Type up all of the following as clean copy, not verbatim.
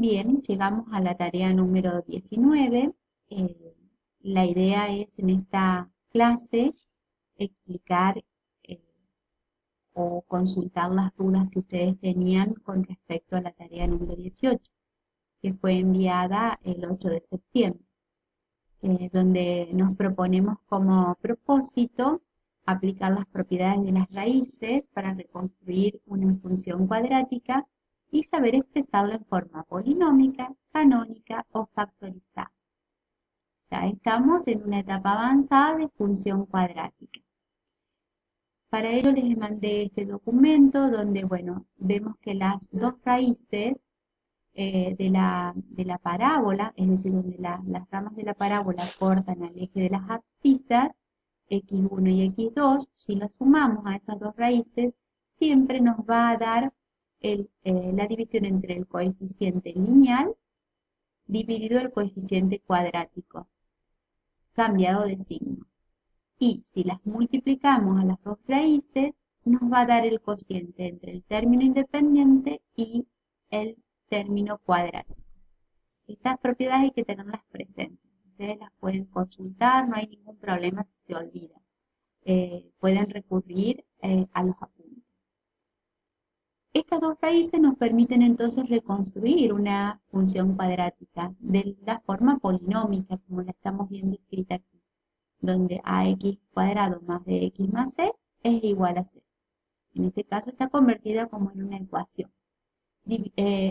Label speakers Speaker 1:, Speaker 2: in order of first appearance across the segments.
Speaker 1: Bien, llegamos a la tarea número 19. Eh, la idea es en esta clase explicar eh, o consultar las dudas que ustedes tenían con respecto a la tarea número 18, que fue enviada el 8 de septiembre, donde nos proponemos como propósito aplicar las propiedades de las raíces para reconstruir una función cuadrática y saber expresarla en forma polinómica, canónica o factorizada. Ya estamos en una etapa avanzada de función cuadrática. Para ello les mandé este documento donde, bueno, vemos que las dos raíces de la parábola, es decir, donde las ramas de la parábola cortan al eje de las abscisas, x1 y x2, si lo sumamos a esas dos raíces, siempre nos va a dar la división entre el coeficiente lineal dividido el coeficiente cuadrático, cambiado de signo. Y si las multiplicamos a las dos raíces, nos va a dar el cociente entre el término independiente y el término cuadrático. Estas propiedades hay que tenerlas presentes. Ustedes las pueden consultar, no hay ningún problema si se olvidan. Pueden recurrir a los apuntes. Estas dos raíces nos permiten entonces reconstruir una función cuadrática de la forma polinómica, como la estamos viendo escrita aquí, donde ax cuadrado más bx más c es igual a c. En este caso está convertida como en una ecuación.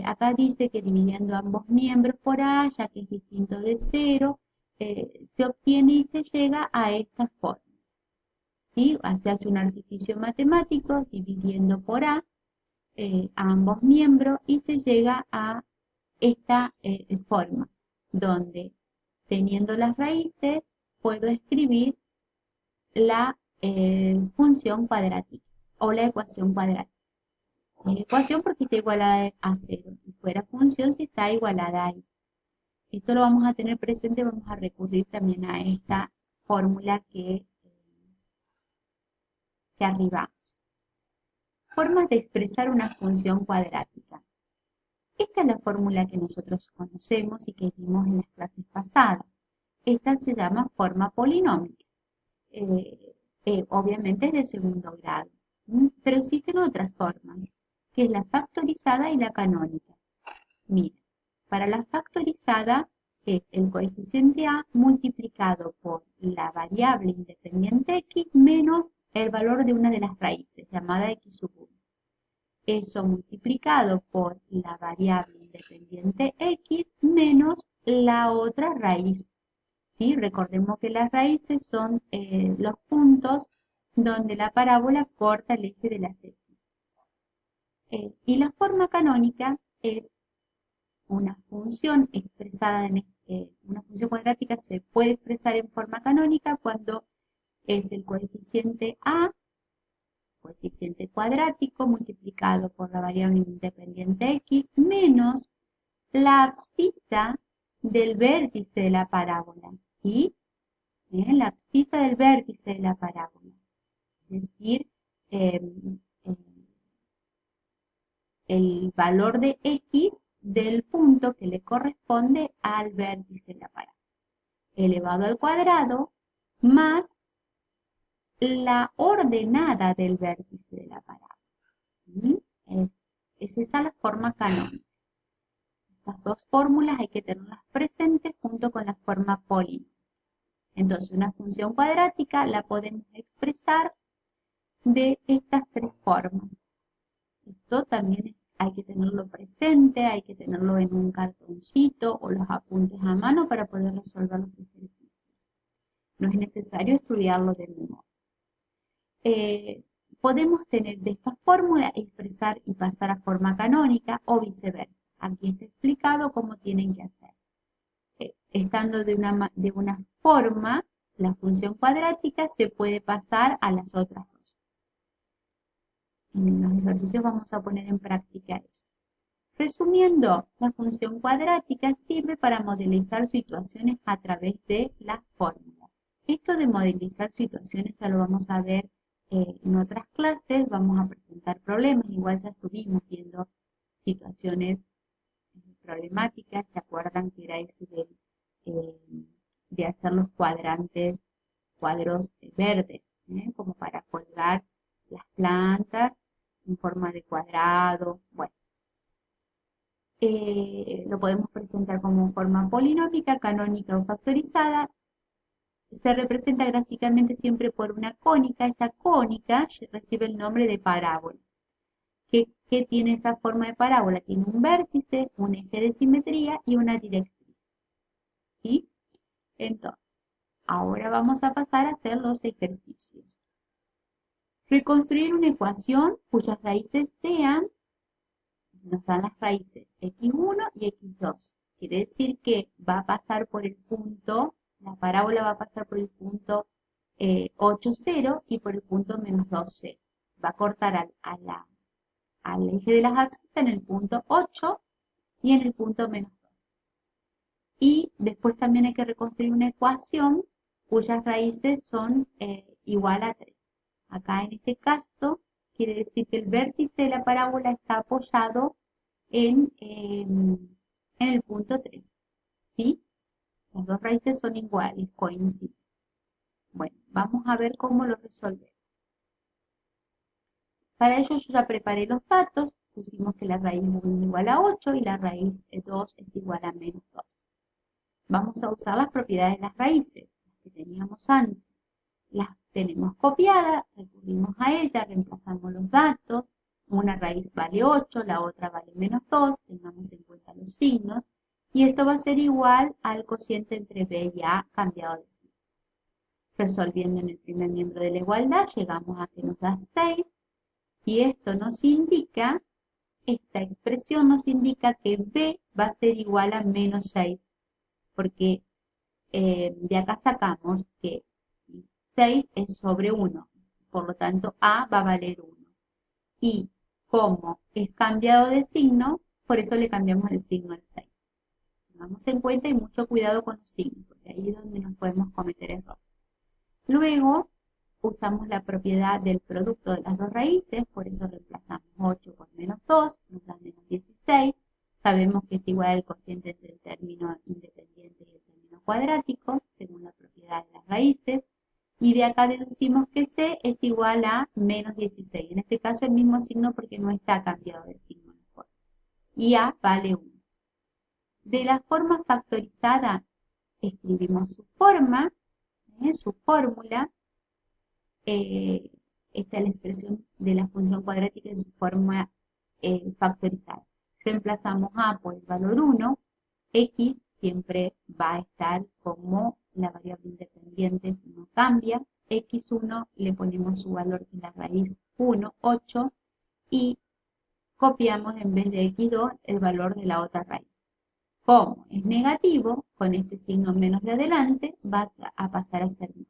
Speaker 1: Acá dice que dividiendo ambos miembros por a, ya que es distinto de 0, se obtiene y se llega a esta forma. ¿Sí? Se hace un artificio matemático dividiendo por a ambos miembros y se llega a esta forma, donde teniendo las raíces puedo escribir la función cuadrática o la ecuación cuadrática. Ecuación porque está igualada a 0 y fuera función si está igualada a y. Esto lo vamos a tener presente, vamos a recurrir también a esta fórmula que arribamos. Formas de expresar una función cuadrática. Esta es la fórmula que nosotros conocemos y que vimos en las clases pasadas. Esta se llama forma polinómica. Obviamente es de segundo grado, pero existen otras formas, que es la factorizada y la canónica. Mira, para la factorizada es el coeficiente a multiplicado por la variable independiente x menos el valor de una de las raíces, llamada x sub 1. Eso multiplicado por la variable independiente x menos la otra raíz. ¿Sí? Recordemos que las raíces son los puntos donde la parábola corta el eje de las x. Y la forma canónica es una función expresada una función cuadrática se puede expresar en forma canónica cuando es el coeficiente a, coeficiente cuadrático multiplicado por la variable independiente x menos la abscisa del vértice de la parábola, ¿sí? La abscisa del vértice de la parábola, es decir, eh, eh, el valor de x del punto que le corresponde al vértice de la parábola, elevado al cuadrado más la ordenada del vértice de la parábola. Es esa la forma canónica. Estas dos fórmulas hay que tenerlas presentes junto con la forma polinómica. Entonces, una función cuadrática la podemos expresar de estas tres formas. Esto también hay que tenerlo presente, hay que tenerlo en un cartoncito o los apuntes a mano para poder resolver los ejercicios. No es necesario estudiarlo de memoria. Podemos tener de esta fórmula expresar y pasar a forma canónica o viceversa. Aquí está explicado cómo tienen que hacer. Estando de una forma, la función cuadrática se puede pasar a las otras dos. En los ejercicios vamos a poner en práctica eso. Resumiendo, la función cuadrática sirve para modelizar situaciones a través de la fórmula. Esto de modelizar situaciones ya lo vamos a ver en otras clases, vamos a presentar problemas, igual ya estuvimos viendo situaciones, problemática, ¿se acuerdan que era ese de hacer los cuadros verdes, como para colgar las plantas en forma de cuadrado? Bueno, lo podemos presentar como forma polinómica, canónica o factorizada. Se representa gráficamente siempre por una cónica. Esa cónica recibe el nombre de parábola. ¿Qué tiene esa forma de parábola? Tiene un vértice, un eje de simetría y una directriz. ¿Sí? Entonces, ahora vamos a pasar a hacer los ejercicios. Reconstruir una ecuación cuyas raíces sean, nos dan las raíces x1 y x2. Quiere decir que va a pasar por el punto, la parábola va a pasar por el punto 8, 0 y por el punto menos 2, 0. Va a cortar al eje de las abscisas en el punto 8 y en el punto menos 2. Y después también hay que reconstruir una ecuación cuyas raíces son igual a 3. Acá en este caso quiere decir que el vértice de la parábola está apoyado en el punto 3. ¿Sí? Las dos raíces son iguales, coinciden. Bueno, vamos a ver cómo lo resolvemos. Para ello yo ya preparé los datos, pusimos que la raíz 1 es igual a 8 y la raíz 2 es igual a menos 2. Vamos a usar las propiedades de las raíces, las que teníamos antes. Las tenemos copiadas, recurrimos a ellas, reemplazamos los datos. Una raíz vale 8, la otra vale menos 2, tengamos en cuenta los signos. Y esto va a ser igual al cociente entre B y A cambiado de signo. Resolviendo en el primer miembro de la igualdad, llegamos a que nos da 6. Y esto nos indica, esta expresión nos indica que B va a ser igual a menos 6. Porque de acá sacamos que 6 es sobre 1. Por lo tanto, A va a valer 1. Y como es cambiado de signo, por eso le cambiamos el signo al 6. Tengamos en cuenta y mucho cuidado con los signos, porque ahí es donde nos podemos cometer errores. Luego, usamos la propiedad del producto de las dos raíces, por eso reemplazamos 8 por menos 2, nos da menos 16. Sabemos que es igual al cociente entre el término independiente y el término cuadrático, según la propiedad de las raíces. Y de acá deducimos que C es igual a menos 16. En este caso el mismo signo porque no está cambiado de signo. Y A vale 1. De la forma factorizada, escribimos su forma, su fórmula. Esta es la expresión de la función cuadrática en su forma factorizada. Reemplazamos A por el valor 1, X siempre va a estar como la variable independiente si no cambia, X1 le ponemos su valor que es la raíz 1, 8, y copiamos en vez de X2 el valor de la otra raíz. Como es negativo, con este signo menos de adelante, va a pasar a ser más.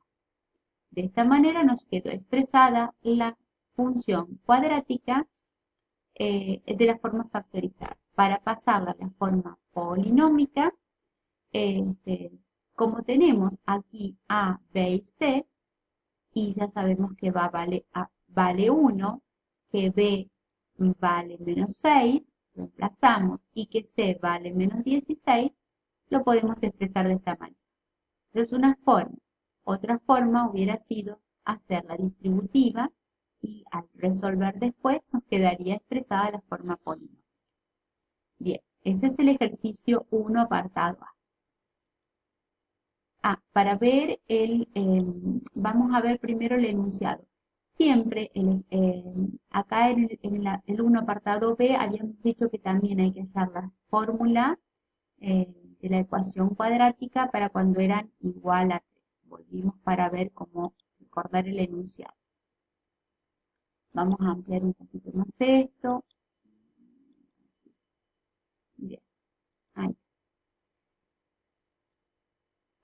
Speaker 1: De esta manera nos quedó expresada la función cuadrática de la forma factorizada. Para pasarla a la forma polinómica, como tenemos aquí A, B y C, y ya sabemos que A vale 1, que B vale menos 6, reemplazamos, y que C vale menos 16, lo podemos expresar de esta manera. Es una forma. Otra forma hubiera sido hacerla distributiva y al resolver después nos quedaría expresada la forma polinómica. Bien, ese es el ejercicio 1 apartado A. Para ver vamos a ver primero el enunciado. Siempre, acá en el 1 apartado B habíamos dicho que también hay que hallar la fórmula de la ecuación cuadrática para cuando eran igual a 3. Volvimos para ver cómo recordar el enunciado. Vamos a ampliar un poquito más esto. Bien, ahí.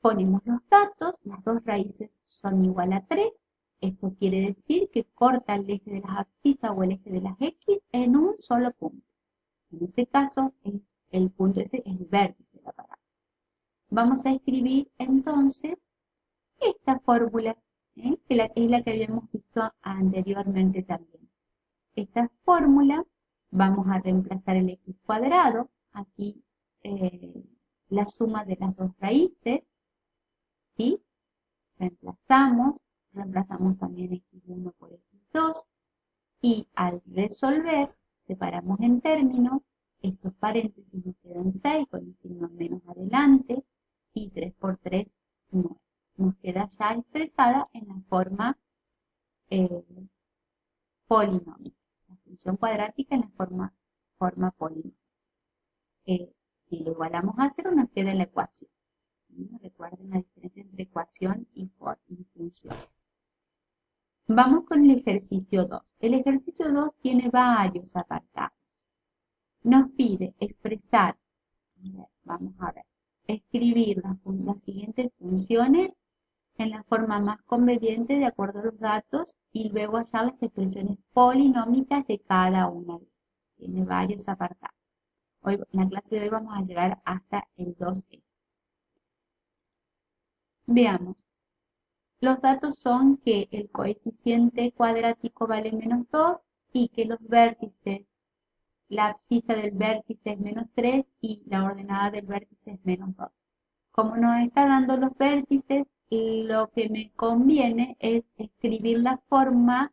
Speaker 1: Ponemos los datos, las dos raíces son igual a 3. Esto quiere decir que corta el eje de las abscisas o el eje de las X en un solo punto. En este caso, el punto ese es el vértice de la parábola. Vamos a escribir entonces esta fórmula, que es la que habíamos visto anteriormente también. Esta fórmula, vamos a reemplazar el x cuadrado, aquí la suma de las dos raíces, ¿sí? Reemplazamos también x1 por x2, y al resolver, separamos en términos, estos paréntesis nos quedan 6 con el signo menos adelante, y 3 por 3, 9. Nos queda ya expresada en la forma polinómica, la función cuadrática en la forma polinómica. Si lo igualamos a 0, nos queda en la ecuación. Recuerden la diferencia entre ecuación y función. Vamos con el ejercicio 2. El ejercicio 2 tiene varios apartados. Nos pide expresar, vamos a ver, escribir las siguientes funciones en la forma más conveniente de acuerdo a los datos y luego hallar las expresiones polinómicas de cada una de ellas. Tiene varios apartados. Hoy, en la clase de hoy vamos a llegar hasta el 2e. Veamos. Los datos son que el coeficiente cuadrático vale menos 2 y que los vértices, la abscisa del vértice es menos 3 y la ordenada del vértice es menos 2. Como nos está dando los vértices, lo que me conviene es escribir la fórmula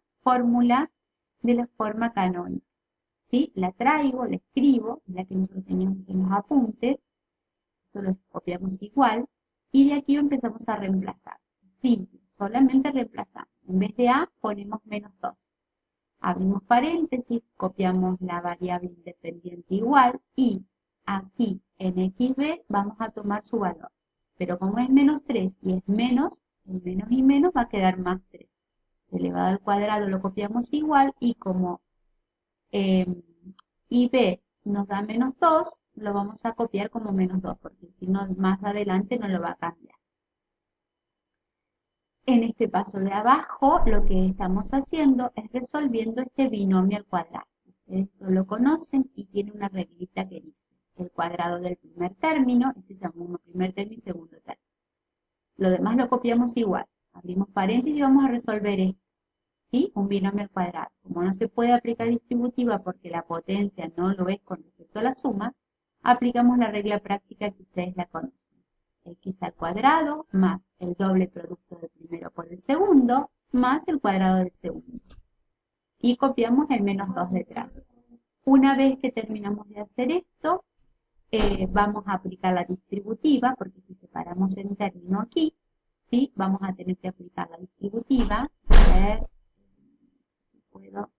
Speaker 1: de la forma canónica. ¿Sí? La traigo, la escribo, la que nosotros teníamos en los apuntes, esto lo copiamos igual, y de aquí empezamos a reemplazar. Simple, solamente reemplazamos. En vez de A ponemos menos 2. Abrimos paréntesis, copiamos la variable independiente igual y aquí en xb vamos a tomar su valor. Pero como es menos 3 y es menos, el menos y menos va a quedar más 3. Elevado al cuadrado lo copiamos igual y como ib nos da menos 2, lo vamos a copiar como menos 2 porque si no más adelante no lo va a cambiar. En este paso de abajo, lo que estamos haciendo es resolviendo este binomio al cuadrado. Ustedes lo conocen y tiene una reglita que dice el cuadrado del primer término, este se llama primer término y segundo término. Lo demás lo copiamos igual. Abrimos paréntesis y vamos a resolver esto. ¿Sí? Un binomio al cuadrado. Como no se puede aplicar distributiva porque la potencia no lo es con respecto a la suma, aplicamos la regla práctica que ustedes la conocen. X al cuadrado más el doble producto del primero por el segundo más el cuadrado del segundo. Y copiamos el menos 2 detrás. Una vez que terminamos de hacer esto, vamos a aplicar la distributiva, porque si separamos en término aquí, ¿sí? Vamos a tener que aplicar la distributiva. A ver si puedo.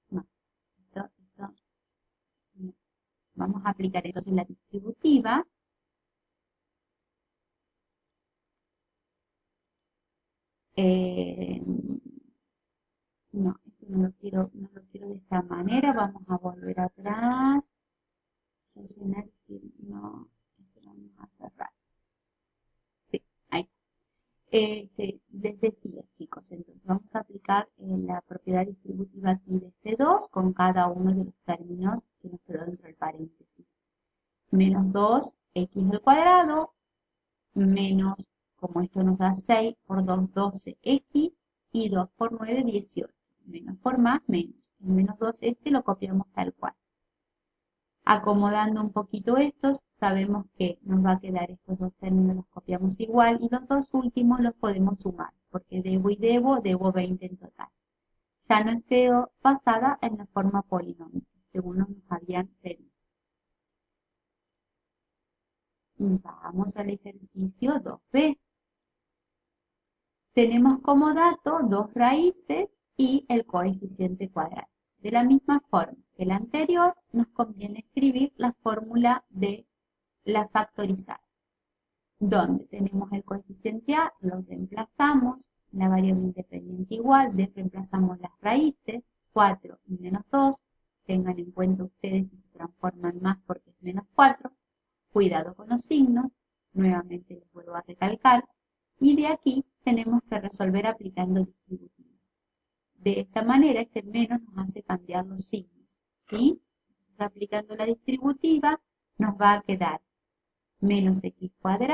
Speaker 1: No, esto no. Vamos a aplicar entonces la distributiva. No, esto no lo quiero de esta manera. Vamos a volver atrás. Rellenar, no, esto lo vamos a cerrar. Sí, ahí está. Les decía, chicos, entonces vamos a aplicar la propiedad distributiva aquí de este 2 con cada uno de los términos que nos quedó dentro del paréntesis. Menos 2x al cuadrado, menos, como esto nos da 6 por 2, 12x, y 2 por 9, 18. Menos por más, menos. El menos 2 este lo copiamos tal cual. Acomodando un poquito estos, sabemos que nos va a quedar estos dos términos, los copiamos igual, y los dos últimos los podemos sumar, porque debo y debo 20 en total. Ya nos quedó basada en la forma polinómica, según nos habían pedido. Vamos al ejercicio 2b. Tenemos como dato dos raíces y el coeficiente cuadrado. De la misma forma que el anterior, nos conviene escribir la fórmula de la factorizada, donde tenemos el coeficiente a, lo reemplazamos, la variable independiente igual, reemplazamos las raíces, 4 y menos 2, tengan en cuenta ustedes que se transforman más porque es menos 4, cuidado con los signos, nuevamente les vuelvo a recalcar, y de aquí tenemos que resolver aplicando distributiva. De esta manera, este menos nos hace cambiar los signos, ¿sí? Entonces, aplicando la distributiva, nos va a quedar menos x cuadrado